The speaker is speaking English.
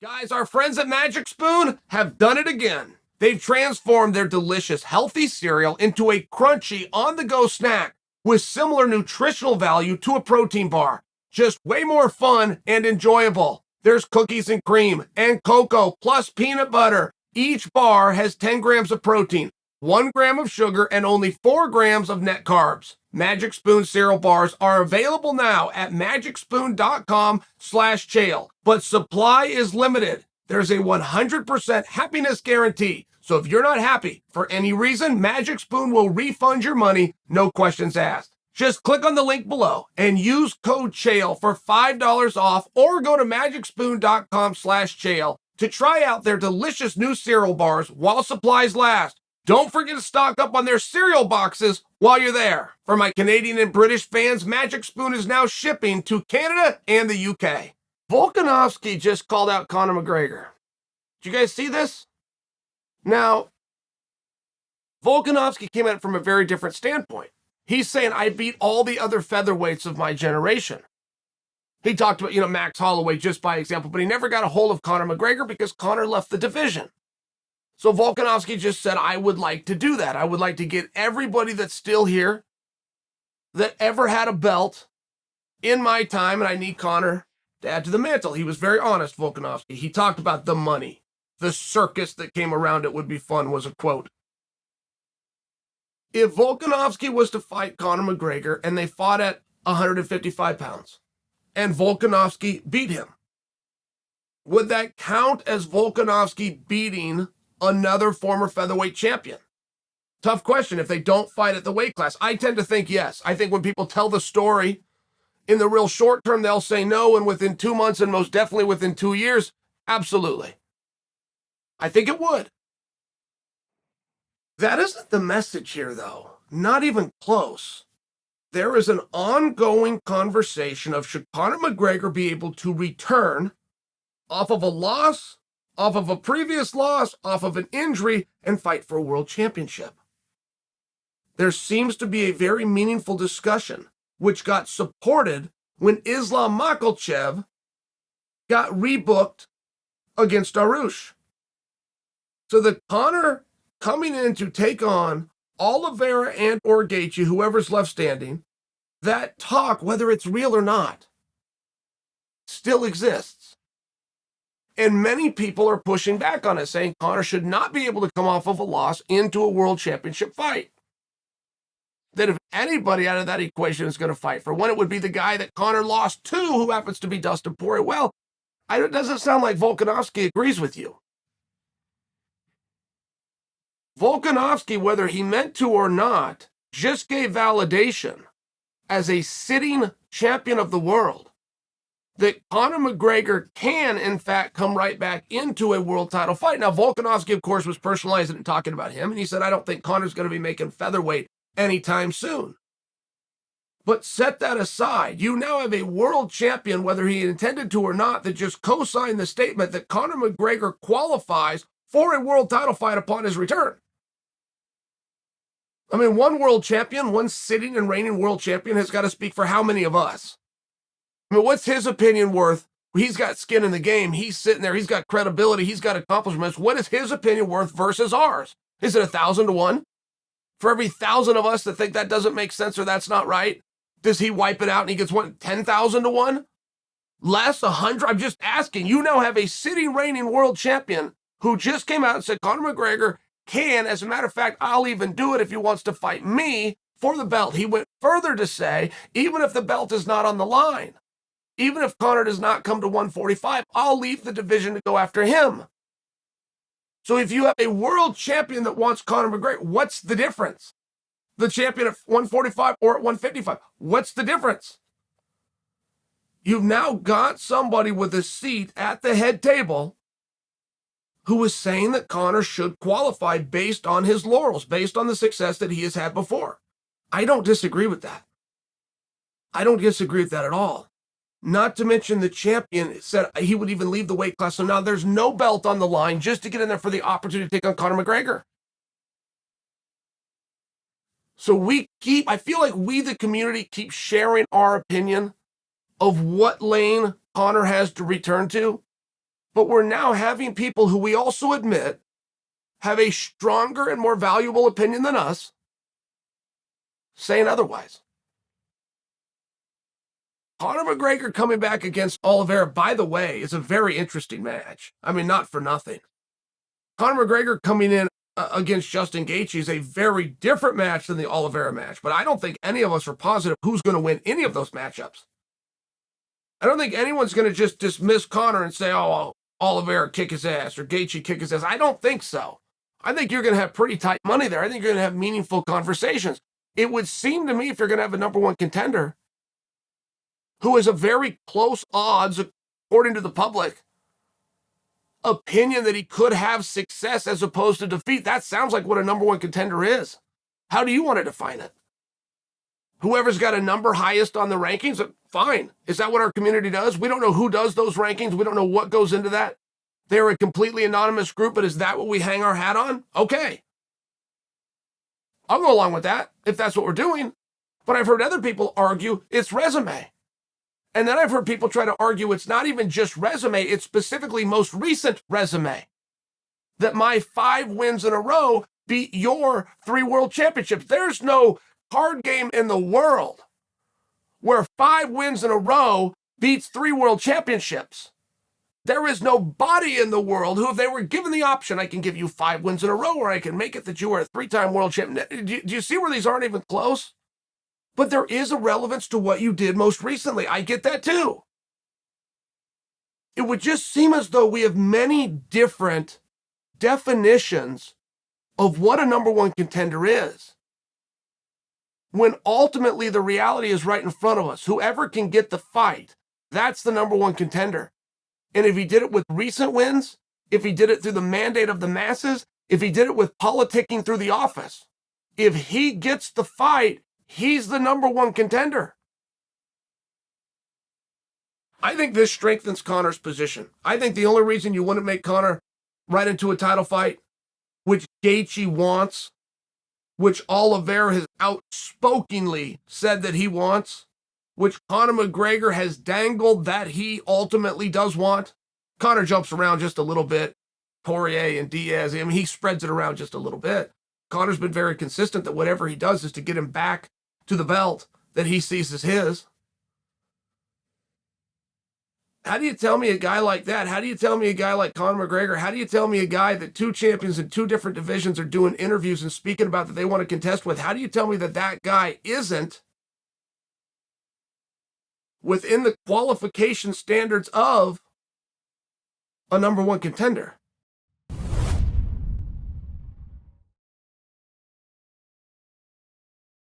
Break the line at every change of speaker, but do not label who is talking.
Guys, our friends at Magic Spoon have done it again. They've transformed their delicious, healthy cereal into a crunchy, on-the-go snack with similar nutritional value to a protein bar. Just way more fun and enjoyable. There's cookies and cream and cocoa plus peanut butter. Each bar has 10 grams of protein, 1 gram of sugar, and only 4 grams of net carbs. Magic Spoon cereal bars are available now at magicspoon.com/Chael, but supply is limited. There's a 100% happiness guarantee. So if you're not happy for any reason, Magic Spoon will refund your money, no questions asked. Just click on the link below and use code Chael for $5 off, or go to magicspoon.com/Chael to try out their delicious new cereal bars while supplies last. Don't forget to stock up on their cereal boxes while you're there. For my Canadian and British fans, Magic Spoon is now shipping to Canada and the UK. Volkanovski just called out Conor McGregor. Did you guys see this? Now, Volkanovski came at it from a very different standpoint. He's saying, I beat all the other featherweights of my generation. He talked about, Max Holloway just by example, but he never got a hold of Conor McGregor because Conor left the division. So Volkanovski just said, I would like to do that. I would like to get everybody that's still here that ever had a belt in my time, and I need Conor to add to the mantle. He was very honest, Volkanovski. He talked about the money. The circus that came around it would be fun, was a quote. If Volkanovski was to fight Conor McGregor and they fought at 155 pounds and Volkanovski beat him, would that count as Volkanovski beating another former featherweight champion? Tough question if they don't fight at the weight class. I tend to think yes. I think when people tell the story in the real short term, they'll say no, and within 2 months and most definitely within 2 years, absolutely. I think it would. That isn't the message here, though. Not even close. There is an ongoing conversation of should Conor McGregor be able to return off of a loss, off of a previous loss, off of an injury, and fight for a world championship. There seems to be a very meaningful discussion, which got supported when Islam Makhachev got rebooked against Darush. So the Conor coming in to take on Oliveira and or Gaethje, whoever's left standing, that talk, whether it's real or not, still exists. And many people are pushing back on it, saying Conor should not be able to come off of a loss into a world championship fight. That if anybody out of that equation is going to fight for one, it would be the guy that Conor lost to, who happens to be Dustin Poirier. Well, it doesn't sound like Volkanovski agrees with you. Volkanovski, whether he meant to or not, just gave validation as a sitting champion of the world that Conor McGregor can, in fact, come right back into a world title fight. Now, Volkanovski, of course, was personalizing and talking about him, and he said, I don't think Conor's going to be making featherweight anytime soon. But set that aside. You now have a world champion, whether he intended to or not, that just co-signed the statement that Conor McGregor qualifies for a world title fight upon his return. I mean, one world champion, one sitting and reigning world champion has got to speak for how many of us? I mean, what's his opinion worth? He's got skin in the game. He's sitting there. He's got credibility. He's got accomplishments. What is his opinion worth versus ours? Is it 1,000 to 1? For every 1,000 of us that think that doesn't make sense or that's not right, does he wipe it out and he gets 10,000 to 1? Less? 100? I'm just asking. You now have a sitting reigning world champion who just came out and said Conor McGregor can, as a matter of fact, I'll even do it if he wants to fight me for the belt. He went further to say, even if the belt is not on the line, even if Conor does not come to 145, I'll leave the division to go after him. So if you have a world champion that wants Conor McGregor, what's the difference? The champion at 145 or at 155, what's the difference? You've now got somebody with a seat at the head table who is saying that Conor should qualify based on his laurels, based on the success that he has had before. I don't disagree with that. I don't disagree with that at all. Not to mention the champion said he would even leave the weight class. So now there's no belt on the line just to get in there for the opportunity to take on Conor McGregor. So I feel like we, the community, keep sharing our opinion of what lane Conor has to return to. But we're now having people who we also admit have a stronger and more valuable opinion than us saying otherwise. Conor McGregor coming back against Oliveira, by the way, is a very interesting match. I mean, not for nothing. Conor McGregor coming in against Justin Gaethje is a very different match than the Oliveira match, but I don't think any of us are positive who's going to win any of those matchups. I don't think anyone's going to just dismiss Conor and say, oh, Oliveira kick his ass or Gaethje kick his ass. I don't think so. I think you're going to have pretty tight money there. I think you're going to have meaningful conversations. It would seem to me if you're going to have a number one contender who is a very close odds, according to the public, opinion that he could have success as opposed to defeat. That sounds like what a number one contender is. How do you want to define it? Whoever's got a number highest on the rankings, fine. Is that what our community does? We don't know who does those rankings. We don't know what goes into that. They're a completely anonymous group, but is that what we hang our hat on? Okay. I'll go along with that if that's what we're doing. But I've heard other people argue it's resume. And then I've heard people try to argue it's not even just resume, it's specifically most recent resume. That my 5 wins in a row beat your 3 world championships. There's no card game in the world where 5 wins in a row beats 3 world championships. There is nobody in the world who, if they were given the option, I can give you 5 wins in a row, or I can make it that you are a 3-time world champion. Do you see where these aren't even close? But there is a relevance to what you did most recently. I get that too. It would just seem as though we have many different definitions of what a number one contender is, when ultimately the reality is right in front of us. Whoever can get the fight, that's the number one contender. And if he did it with recent wins, if he did it through the mandate of the masses, if he did it with politicking through the office, if he gets the fight, he's the number one contender. I think this strengthens Conor's position. I think the only reason you wouldn't make Conor right into a title fight, which Gaethje wants, which Oliveira has outspokenly said that he wants, which Conor McGregor has dangled that he ultimately does want. Conor jumps around just a little bit. Poirier and Diaz, I mean, he spreads it around just a little bit. Conor's been very consistent that whatever he does is to get him back to the belt that he sees as his. How do you tell me a guy like that? How do you tell me a guy like Conor McGregor? How do you tell me a guy that 2 champions in 2 different divisions are doing interviews and speaking about that they want to contest with? How do you tell me that that guy isn't within the qualification standards of a number one contender?